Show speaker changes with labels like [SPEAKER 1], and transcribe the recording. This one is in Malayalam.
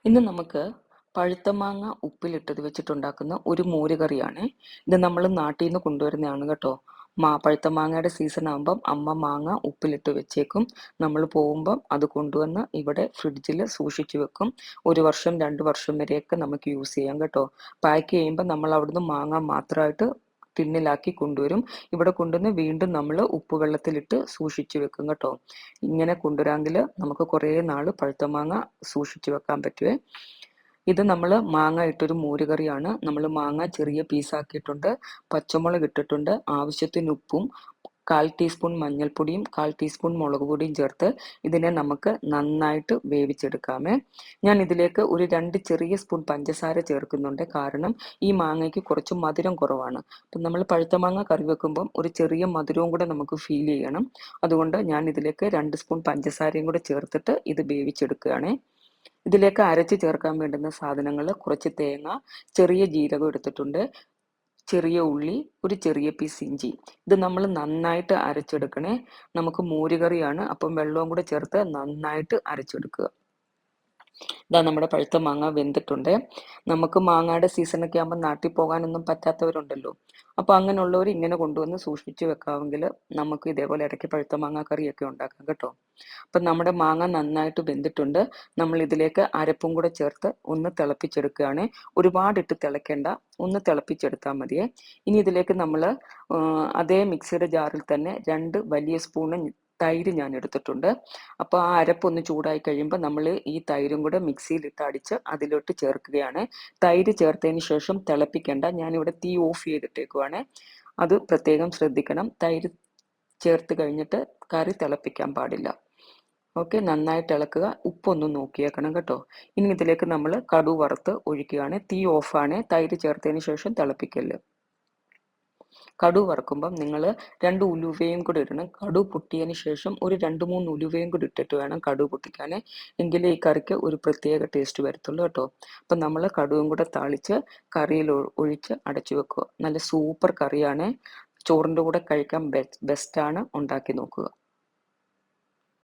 [SPEAKER 1] ഇന്ന് നമുക്ക് പഴുത്ത മാങ്ങ ഉപ്പിലിട്ടത് വെച്ചിട്ടുണ്ടാക്കുന്ന ഒരു മോര് കറിയാണ്. ഇത് നമ്മൾ നാട്ടിൽ നിന്ന് കൊണ്ടുവരുന്നതാണ് കേട്ടോ. പഴുത്ത മാങ്ങയുടെ സീസൺ ആകുമ്പം അമ്മ മാങ്ങ ഉപ്പിലിട്ട് വെച്ചേക്കും. നമ്മൾ പോകുമ്പം അത് കൊണ്ടുവന്ന് ഇവിടെ ഫ്രിഡ്ജിൽ സൂക്ഷിച്ചു വെക്കും. 1 വർഷം 2 വർഷം വരെയൊക്കെ നമുക്ക് യൂസ് ചെയ്യാം കേട്ടോ. പാക്ക് ചെയ്യുമ്പോൾ നമ്മൾ അവിടുന്ന് മാങ്ങ മാത്രമായിട്ട് ടിന്നിലാക്കി കൊണ്ടുവരും. ഇവിടെ കൊണ്ടുവന്ന് വീണ്ടും നമ്മൾ ഉപ്പുവെള്ളത്തിലിട്ട് സൂക്ഷിച്ചു വെക്കും കേട്ടോ. ഇങ്ങനെ കൊണ്ടുവരാമെങ്കിൽ നമുക്ക് കുറേ നാൾ പഴുത്ത മാങ്ങ സൂക്ഷിച്ചു വെക്കാൻ പറ്റുമേ. ഇത് നമ്മൾ മാങ്ങ ഇട്ടൊരു മോരുകറിയാണ്. നമ്മൾ മാങ്ങ ചെറിയ പീസാക്കിയിട്ടുണ്ട്, പച്ചമുളക് ഇട്ടിട്ടുണ്ട്, ആവശ്യത്തിന് ഉപ്പും 1/4 ടീസ്പൂൺ മഞ്ഞൾപ്പൊടിയും 1/4 ടീസ്പൂൺ മുളക് പൊടിയും ചേർത്ത് ഇതിനെ നമുക്ക് നന്നായിട്ട് വേവിച്ചെടുക്കാമേ. ഞാൻ ഇതിലേക്ക് ഒരു 2 ചെറിയ സ്പൂൺ പഞ്ചസാര ചേർക്കുന്നുണ്ട്. കാരണം ഈ മാങ്ങയ്ക്ക് കുറച്ച് മധുരം കുറവാണ്. അപ്പം നമ്മൾ പഴുത്ത മാങ്ങ കറി വെക്കുമ്പം ഒരു ചെറിയ മധുരവും കൂടെ നമുക്ക് ഫീൽ ചെയ്യണം. അതുകൊണ്ട് ഞാൻ ഇതിലേക്ക് 2 സ്പൂൺ പഞ്ചസാരയും കൂടെ ചേർത്തിട്ട് ഇത് വേവിച്ചെടുക്കുകയാണ്. ഇതിലേക്ക് അരച്ച് ചേർക്കാൻ വേണ്ടുന്ന സാധനങ്ങൾ: കുറച്ച് തേങ്ങ, ചെറിയ ജീരകം എടുത്തിട്ടുണ്ട്, ചെറിയ ഉള്ളി, ഒരു ചെറിയ പീസ് ഇഞ്ചി. ഇത് നമ്മൾ നന്നായിട്ട് അരച്ചെടുക്കണേ. നമുക്ക് മോരുകറിയാണ്, അപ്പം വെള്ളവും കൂടെ ചേർത്ത് നന്നായിട്ട് അരച്ചെടുക്കുക. ഇതാ നമ്മുടെ പഴുത്ത മാങ്ങ വെന്തിട്ടുണ്ട്. നമുക്ക് മാങ്ങയുടെ സീസണൊക്കെ ആകുമ്പോൾ നാട്ടിൽ പോകാനൊന്നും പറ്റാത്തവരുണ്ടല്ലോ. അപ്പോൾ അങ്ങനെയുള്ളവർ ഇങ്ങനെ കൊണ്ടുവന്ന് സൂക്ഷിച്ച് വെക്കാമെങ്കിൽ നമുക്ക് ഇതേപോലെ ഇടയ്ക്ക് പഴുത്ത മാങ്ങ കറിയൊക്കെ ഉണ്ടാക്കാം കേട്ടോ. അപ്പം നമ്മുടെ മാങ്ങ നന്നായിട്ട് വെന്തിട്ടുണ്ട്. നമ്മൾ ഇതിലേക്ക് അരപ്പും കൂടെ ചേർത്ത് ഒന്ന് തിളപ്പിച്ചെടുക്കുകയാണ്. ഒരുപാടിട്ട് തിളയ്ക്കേണ്ട, ഒന്ന് തിളപ്പിച്ചെടുത്താൽ മതിയേ. ഇനി ഇതിലേക്ക് നമ്മൾ അതേ മിക്സിയുടെ ജാറിൽ തന്നെ 2 വലിയ സ്പൂണ് തൈര് ഞാൻ എടുത്തിട്ടുണ്ട്. അപ്പോൾ ആ അരപ്പൊന്ന് ചൂടായി കഴിയുമ്പോൾ നമ്മൾ ഈ തൈരും കൂടെ മിക്സിയിലിട്ട് അടിച്ച് അതിലോട്ട് ചേർക്കുകയാണ്. തൈര് ചേർത്തതിന് ശേഷം തിളപ്പിക്കേണ്ട, ഞാനിവിടെ തീ ഓഫ് ചെയ്തിട്ടേക്കുവാണ്. അത് പ്രത്യേകം ശ്രദ്ധിക്കണം. തൈര് ചേർത്ത് കഴിഞ്ഞിട്ട് കറി തിളപ്പിക്കാൻ പാടില്ല. ഓക്കെ, നന്നായിട്ട് ഇളക്കുക. ഉപ്പൊന്ന് നോക്കിയേക്കണം കേട്ടോ. ഇനി ഇതിലേക്ക് നമ്മൾ കടുക് വറുത്ത് ഒഴിക്കുകയാണ്. തീ ഓഫാണ്. തൈര് ചേർത്തതിന് ശേഷം തിളപ്പിക്കല്. കടുക് വറുക്കുമ്പം നിങ്ങൾ 2 ഉലുവയും കൂടി ഇടണം. കടുക് പൊട്ടിയതിന് ശേഷം ഒരു 2-3 ഉലുവയും കൂടി ഇട്ടിട്ട് വേണം കടുക് പൊട്ടിക്കാൻ. എങ്കിലേ ഈ കറിക്ക് ഒരു പ്രത്യേക ടേസ്റ്റ് വരത്തുള്ളൂ കേട്ടോ. അപ്പം നമ്മൾ കടുകും കൂടെ താളിച്ച് കറിയിൽ ഒഴിച്ച് അടച്ചു വെക്കുക. നല്ല സൂപ്പർ കറിയാണ്. ചോറിൻ്റെ കൂടെ കഴിക്കാൻ ബെസ്റ്റാണ്. ഉണ്ടാക്കി നോക്കുക.